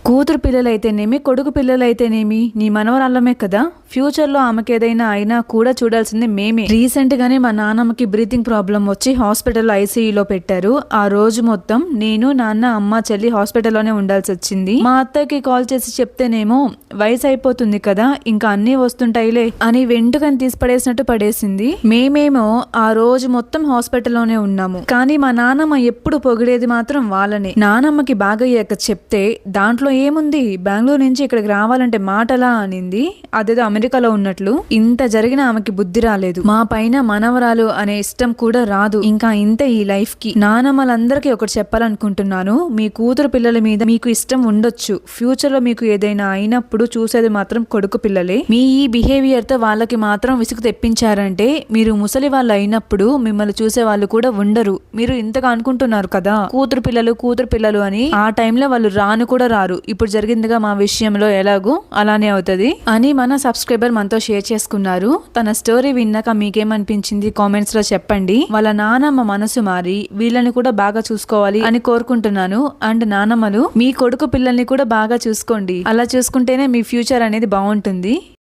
కూతురు పిల్లలైతేనేమి, కొడుకు పిల్లలైతేనేమి నీ మనవరాళ్ళమే కదా. ఫ్యూచర్లో ఆమెకి ఏదైనా అయినా కూడా చూడాల్సింది మేమే. రీసెంట్ గానే మా నాన్నమ్మకి బ్రీతింగ్ ప్రాబ్లం వచ్చి హాస్పిటల్లో ఐసీయూలో పెట్టారు. ఆ రోజు మొత్తం నేను, నాన్న, అమ్మ, చెల్లి హాస్పిటల్లోనే ఉండాల్సి వచ్చింది. మా అత్తకి కాల్ చేసి చెప్తేనేమో వయసు అయిపోతుంది కదా, ఇంకా అన్నీ వస్తుంటాయిలే అని వెంటుకని తీసి పడేసినట్టు పడేసింది. మేమేమో ఆ రోజు మొత్తం హాస్పిటల్లోనే ఉన్నాము. కానీ మా నాన్నమ్మ ఎప్పుడు పొగిడేది మాత్రం వాళ్ళనే. నానమ్మకి బాగయ్యాక చెప్తే దాంట్లో ఏముంది, బెంగళూరు నుంచి ఇక్కడికి రావాలంటే మాటలా అనింది. అదేదో అమెరికాలో ఉన్నట్లు. ఇంత జరిగినా ఆమెకి బుద్ధి రాలేదు. మా పైన మనవరాలు అనే ఇష్టం కూడా రాదు. ఇంకా ఇంతే ఈ లైఫ్ కి. నానమ్మలందరికీ ఒకటి చెప్పాలనుకుంటున్నాను, మీ కూతురు పిల్లల మీద మీకు ఇష్టం ఉండొచ్చు, ఫ్యూచర్ లో మీకు ఏదైనా అయినప్పుడు చూసేది మాత్రం కొడుకు పిల్లలే. మీ ఈ బిహేవియర్ తో వాళ్ళకి మాత్రం విసుగు తెప్పించారంటే మీరు ముసలి వాళ్ళు అయినప్పుడు మిమ్మల్ని చూసే వాళ్ళు కూడా ఉండరు. మీరు ఇంతగా అనుకుంటున్నారు కదా కూతురు పిల్లలు అని, ఆ టైంలో వాళ్ళు రాను కూడా రారు. ఇప్పుడు జరిగిందిగా మా విషయంలో ఎలాగో అలానే అవుతుంది అని మన సబ్స్క్రైబర్ మనతో షేర్ చేసుకున్నారు. తన స్టోరీ విన్నాక మీకేమనిపించింది కామెంట్స్ లో చెప్పండి. వాళ్ళ నానమ్మ మనసు మారి వీళ్ళని కూడా బాగా చూసుకోవాలి అని కోరుకుంటున్నాను. అండ్ నానమ్మలు మీ కొడుకు పిల్లల్ని కూడా బాగా చూసుకోండి. అలా చూసుకుంటేనే మీ ఫ్యూచర్ అనేది బాగుంటుంది.